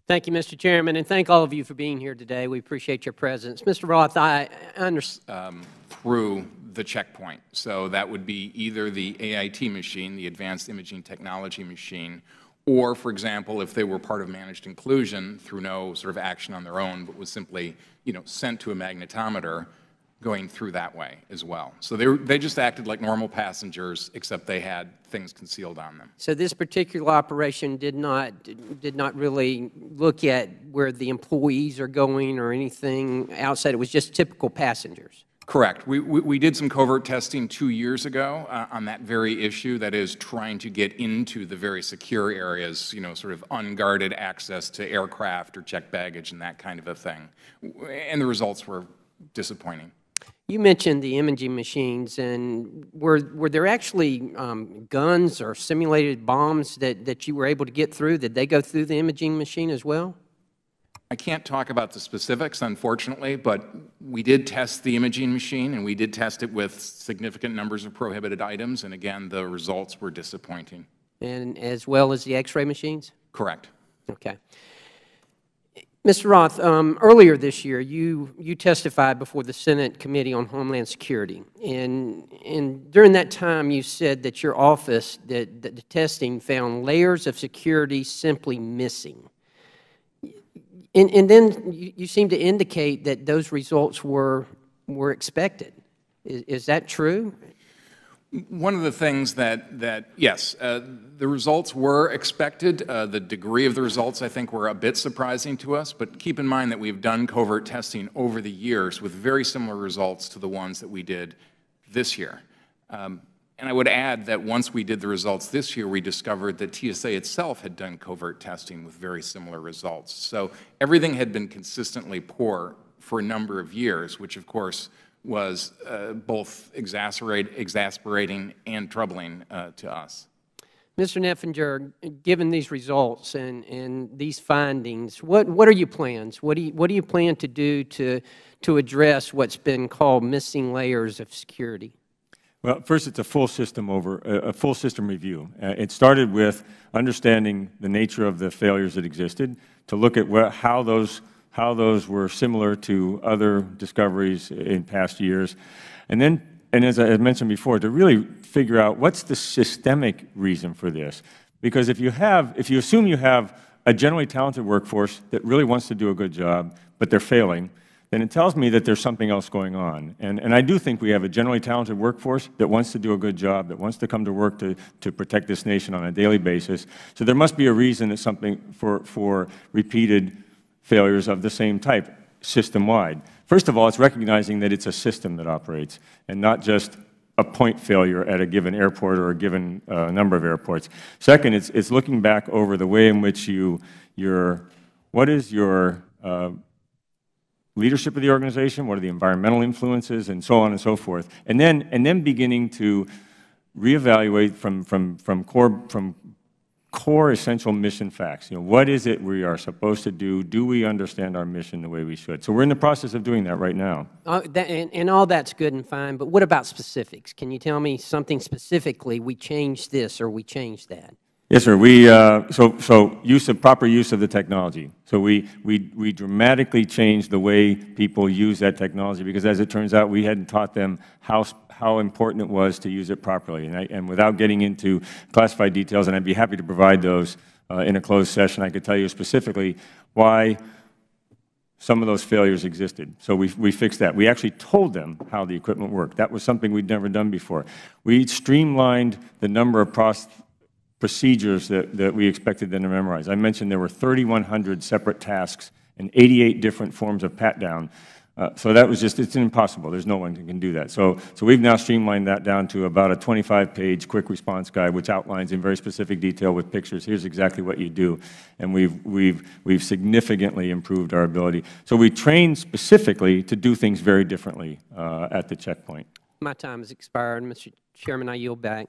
Thank you, Mr. Chairman, and thank all of you for being here today. We appreciate your presence. Mr. Roth, I understand. Through the checkpoint. So that would be either the AIT machine, the Advanced Imaging Technology machine, or, for example, if they were part of managed inclusion through no sort of action on their own, but was simply, sent to a magnetometer, going through that way as well. So they just acted like normal passengers, except they had things concealed on them. So this particular operation did not really look at where the employees are going or anything outside. It was just typical passengers. Correct. We did some covert testing 2 years ago on that very issue, that is trying to get into the very secure areas, sort of unguarded access to aircraft or checked baggage and that kind of a thing. And the results were disappointing. You mentioned the imaging machines, and were there actually guns or simulated bombs that you were able to get through? Did they go through the imaging machine as well? I can't talk about the specifics, unfortunately, but we did test the imaging machine, and we did test it with significant numbers of prohibited items, and again, the results were disappointing. And as well as the X-ray machines? Correct. Okay. Mr. Roth, earlier this year, you testified before the Senate Committee on Homeland Security, and during that time, you said that your office, that the testing found layers of security simply missing. And then you seem to indicate that those results were expected. Is that true? One of the things yes, the results were expected. The degree of the results, I think, were a bit surprising to us, but keep in mind that we've done covert testing over the years with very similar results to the ones that we did this year. And I would add that once we did the results this year, we discovered that TSA itself had done covert testing with very similar results. So everything had been consistently poor for a number of years, which, of course, was both exasperating and troubling to us. Mr. Neffinger, given these results and these findings, what are your plans? What do you plan to do to address what's been called missing layers of security? Well, first, it's a full system review. It started with understanding the nature of the failures that existed, to look at how those were similar to other discoveries in past years, and as I mentioned before, to really figure out what's the systemic reason for this. Because if you assume you have a generally talented workforce that really wants to do a good job, but they're failing, then it tells me that there's something else going on. And I do think we have a generally talented workforce that wants to do a good job, that wants to come to work to protect this nation on a daily basis. So there must be a reason that something for repeated failures of the same type, system-wide. First of all, it's recognizing that it's a system that operates, and not just a point failure at a given airport or a given number of airports. Second, it's looking back over the way in which what is your leadership of the organization, what are the environmental influences, and so on and so forth, and then beginning to reevaluate from core essential mission facts. What is it we are supposed to do? Do we understand our mission the way we should? So we're in the process of doing that right now. And all that's good and fine, but what about specifics? Can you tell me something specifically? We changed this or we changed that. Yes, sir. Proper use of the technology. So we dramatically changed the way people use that technology, because as it turns out, we hadn't taught them how important it was to use it properly. And without getting into classified details, and I'd be happy to provide those in a closed session, I could tell you specifically why some of those failures existed. So we fixed that. We actually told them how the equipment worked. That was something we'd never done before. We streamlined the number of procedures that we expected them to memorize. I mentioned there were 3,100 separate tasks and 88 different forms of pat-down. So that was it's impossible. There's no one who can do that. So we've now streamlined that down to about a 25-page quick response guide, which outlines in very specific detail with pictures, here's exactly what you do. And we've significantly improved our ability. So we trained specifically to do things very differently at the checkpoint. My time has expired. Mr. Chairman, I yield back.